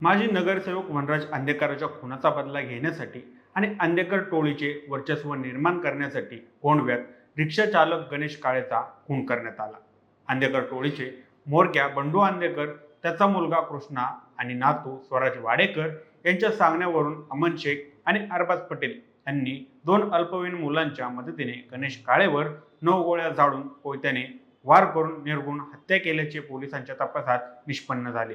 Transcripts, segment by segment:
माजी नगरसेवक वनराज अंधेकरांच्या खुनाचा बदला घेण्यासाठी आणि अंधेकर टोळीचे वर्चस्व निर्माण करण्यासाठी गोंडव्यात रिक्षा चालक गणेश काळेचा खून करण्यात आला. अंधेकर टोळीचे म्होरक्या बंडू अंधेकर, त्याचा मुलगा कृष्णा आणि नातू स्वराज वाडेकर यांच्या सांगण्यावरून अमन शेख आणि अरबाज पटेल यांनी दोन अल्पवयीन मुलांच्या मदतीने गणेश काळेवर 9 गोळ्या झाडून कोयत्याने वार करून निर्घृण हत्या केल्याचे पोलिसांच्या तपासात निष्पन्न झाले.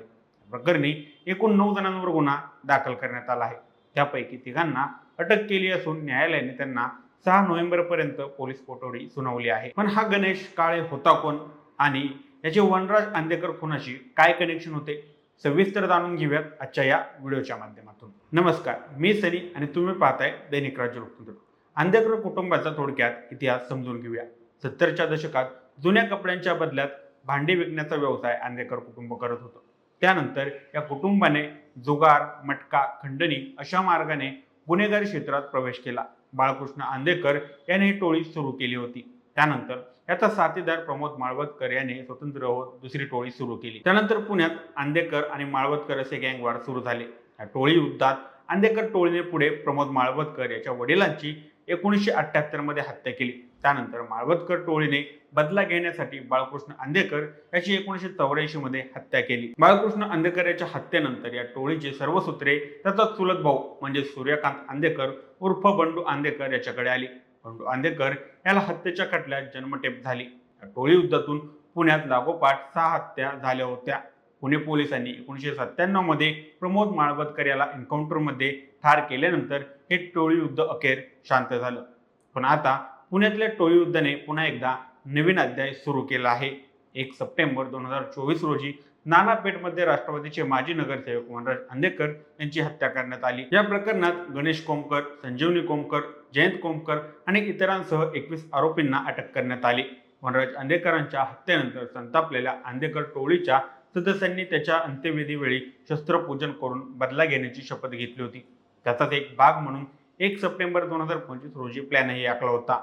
प्रकरणी एकूण 9 जणांवर गुन्हा दाखल करण्यात आला आहे. त्यापैकी तिघांना अटक केली असून न्यायालयाने त्यांना 6 नोव्हेंबर पर्यंत पोलीस कोठडी सुनावली आहे. पण हा गणेश काळे होता कोण आणि याचे वनराज अंधेकर खुनाशी काय कनेक्शन होते, सविस्तर जाणून घेऊयात आजच्या या व्हिडिओच्या माध्यमातून. नमस्कार, मी सनी आणि तुम्ही पाहताय दैनिक राज्य वृत्तपत्र. अंधेकर कुटुंबाचा थोडक्यात इतिहास समजून घेऊया. 70च्या दशकात जुन्या कपड्यांच्या बदल्यात भांडी विकण्याचा व्यवसाय अंधेकर कुटुंब करत होतं. त्यानंतर या कुटुंबाने जुगार, मटका, खंडणी अशा मार्गाने गुन्हेगारी क्षेत्रात प्रवेश केला. बाळकृष्ण अंधेकर याने ही टोळी सुरू केली होती. त्यानंतर याचा साथीदार प्रमोद माळवदकर याने स्वतंत्र होत दुसरी टोळी सुरू केली. त्यानंतर पुण्यात अंधेकर आणि माळवदकर असे गँगवार सुरू झाले. या टोळी युद्धात अंधेकर टोळीने पुढे प्रमोद माळवदकर याच्या वडिलांची 1978 मध्ये हत्या केली. त्यानंतर माळवदकर टोळीने बदला घेण्यासाठी बाळकृष्ण अंधेकर याची 1984 मध्ये हत्या केली. बाळकृष्ण अंधेकर याच्या हत्येनंतर या टोळीचे सर्व सूत्रे त्याचा चुलत भाऊ म्हणजे सूर्यकांत अंधेकर उर्फ बंडू अंधेकर याच्याकडे आली. बंडू अंधेकर याला हत्येच्या खटल्यात जन्मठेप झाली. या टोळी युद्धातून पुण्यात लागोपाठ 6 हत्या झाल्या होत्या. पुणे पोलिसांनी 1997 मध्ये प्रमोद माळवदकर याला एन्काउंटरमध्ये ठार केल्यानंतर हे टोळी युद्ध अखेर शांत झालं. पण आता पुण्यातल्या टोळी युद्धाने पुन्हा एकदा नवीन अध्याय सुरू केला आहे. 1 सप्टेंबर 2024 रोजी नानापेठमध्ये राष्ट्रवादीचे माजी नगरसेवक वनराज अंधेकर यांची हत्या करण्यात आली. या प्रकरणात गणेश कोमकर, संजीवनी कोमकर, जयंत कोमकर आणि इतरांसह 21 आरोपींना अटक करण्यात आली. वनराज अंधेकरांच्या हत्येनंतर संतापलेल्या अंधेकर टोळीच्या सदस्यांनी त्याच्या अंत्यविधी वेळी शस्त्रपूजन करून बदला घेण्याची शपथ घेतली होती. त्याचाच एक भाग म्हणून 1 सप्टेंबर 2025 रोजी प्लॅनही आखला होता.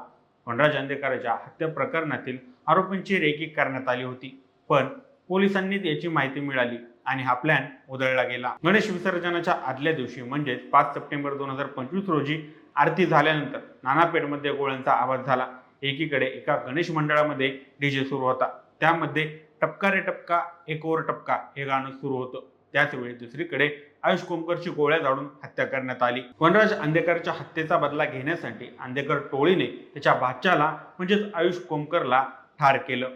वनराज अंधेकरांच्या हत्या प्रकरणातील आरोपींची रेकी करण्यात आली होती, पण पोलिसांनी याची माहिती मिळाली आणि हा प्लॅन उधळला गेला. गणेश विसर्जनाच्या आदल्या दिवशी म्हणजेच 5 सप्टेंबर 2025 रोजी आरती झाल्यानंतर नानापेठमध्ये गोळ्यांचा आवाज झाला. एकीकडे एका गणेश मंडळामध्ये डीजे सुरू होता. त्यामध्ये टपका रे टपका एक और टपका हे गाणं सुरू होतं. त्याचवेळी दुसरीकडे आयुष कोमकरची गोळ्या झाडून हत्या करण्यात आली. वनराज अंधेकरच्या हत्येचा बदला घेण्यासाठी अंधेकर टोळीने त्याच्या भाच्याला म्हणजेच आयुष कोमकरला ठार केलं.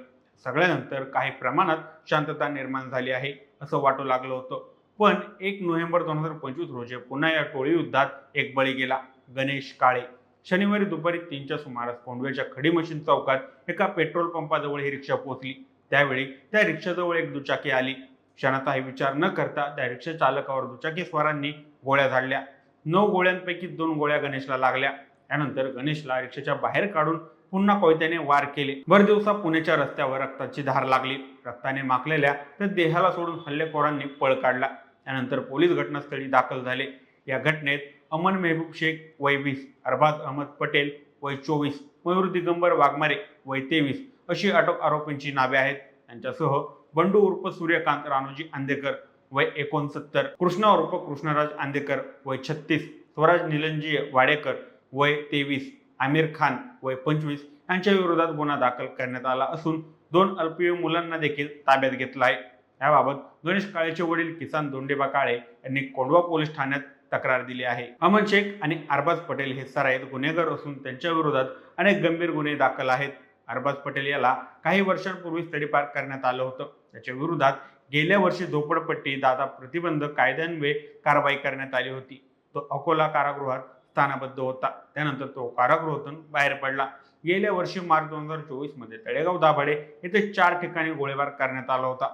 सगळ्यानंतर काही प्रमाणात शांतता निर्माण झाली आहे असं वाटू लागलं होतं. पण 1 नोव्हेंबर 2025 रोजी पुन्हा या टोळी युद्धात एक बळी गेला, गणेश काळे. शनिवारी दुपारी 3च्या सुमारास कोंडव्याच्या खडी मशीन चौकात एका पेट्रोल पंपाजवळ ही रिक्षा पोहोचली. त्यावेळी त्या रिक्षाजवळ एक दुचाकी आली. क्षणाचाही विचार न करता त्या रिक्षा चालकावर दुचाकी स्वारांनी गोळ्या झाडल्या. 9 गोळ्यांपैकी 2 गोळ्या गणेशला लागल्या. त्यानंतर गणेशला रिक्षाच्या बाहेर काढून पुन्हा कोयत्याने वार केले. भर दिवसा पुण्याच्या रस्त्यावर रक्ताची धार लागली. रक्ताने माखलेल्या त्या देहाला सोडून हल्लेखोरांनी पळ काढला. त्यानंतर पोलीस घटनास्थळी दाखल झाले. या घटनेत अमन मेहबूब शेख वय 20, अरबाज अहमद पटेल वय 24, मयूर दिगंबर वाघमारे वय 23 अशी अटक आरोपींची नावे आहेत. त्यांच्यासह बंडू उर्फ सूर्यकांत रानोजी अंधेकर वय 69, कृष्णा उर्फ कृष्णराज अंधेकर वय 36, स्वराज निलंजी वाडेकर वय 23, आमिर खान वय 25 यांच्या विरोधात गुन्हा दाखल करण्यात आला असून 2 अल्पवयीन मुलांना देखील ताब्यात घेतला आहे. याबाबत गणेश काळेचे वडील किसान दोंडेबा काळे यांनी कोंढवा पोलीस ठाण्यात तक्रार दिली आहे. अमन शेख आणि अरबाज पटेल हे सराईत गुन्हेगार असून त्यांच्या विरोधात अनेक गंभीर गुन्हे दाखल आहेत. अरबाज पटेल याला काही वर्षांपूर्वीच तडीपार करण्यात आलं होतं. त्याच्या विरोधात गेल्या वर्षी झोपडपट्टी दादा प्रतिबंध कायद्यान्वये कारवाई करण्यात आली होती. तो अकोला कारागृहात स्थानबद्ध होता. त्यानंतर तो कारागृहातून बाहेर पडला. गेल्या वर्षी मार्च 2024 मध्ये तळेगाव दाभाडे येथे 4 ठिकाणी गोळीबार करण्यात आला होता.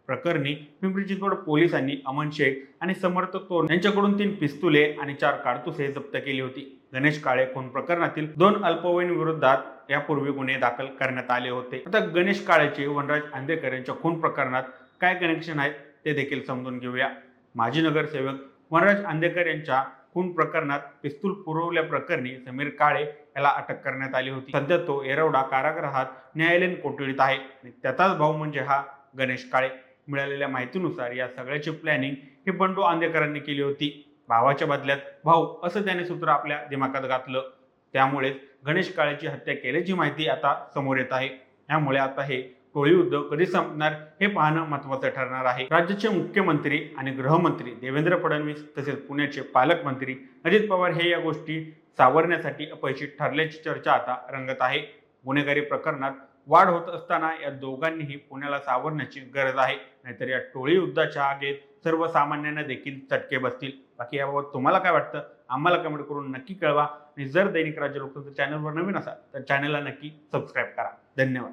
प्रकरणी पिंपरी चिंचवड पोलिसांनी अमन शेख आणि समर्थ तोर यांच्याकडून 3 पिस्तुले आणि 4 काडतुसे जप्त केली होती. गणेश काळे खून प्रकरणातील 2 अल्पवयीन विरोधात यापूर्वी गुन्हे दाखल करण्यात आले होते. आता गणेश काळेचे वनराज अंधेकर यांच्या खून प्रकरणात काय कनेक्शन आहेत ते देखील समजून घेऊया. माजी नगरसेवक वनराज अंधेकर यांच्या खून प्रकरणात पिस्तूल पुरवल्या प्रकरणी समीर काळे याला अटक करण्यात आली होती. सध्या तो येरवडा कारागृहात न्यायालयीन कोठडीत आहे. त्याचाच भाऊ म्हणजे हा गणेश काळे. मिळालेल्या माहितीनुसार या सगळ्याची प्लॅनिंग हे बंडू आंदेकरांनी केली होती. भावाच्या बदल्यात भाऊ असं त्याने सूत्र आपल्या दिमागात घातलं. त्यामुळेच गणेश काळेची हत्या केल्याची माहिती आता समोर येत आहे. त्यामुळे आता हे टोळी युद्ध कधी संपणार हे पाहणं महत्त्वाचं ठरणार आहे. राज्याचे मुख्यमंत्री आणि गृहमंत्री देवेंद्र फडणवीस तसेच पुण्याचे पालकमंत्री अजित पवार हे या गोष्टी सावरण्यासाठी अपयशी ठरल्याची चर्चा आता रंगत आहे. गुन्हेगारी प्रकरणात वाढ होत असताना या दोघांनीही पुण्याला सावरण्याची गरज आहे, नाहीतर या टोळी युद्धाच्या आगीत सर्वसामान्यांना देखील चटके बसतील. बाकी याबाबत तुम्हाला काय वाटतं आम्हाला कमेंट करून नक्की कळवा. आणि जर दैनिक राज्य लोकतंत्र चॅनलवर नवीन असाल तर चॅनलला नक्की सबस्क्राईब करा. धन्यवाद.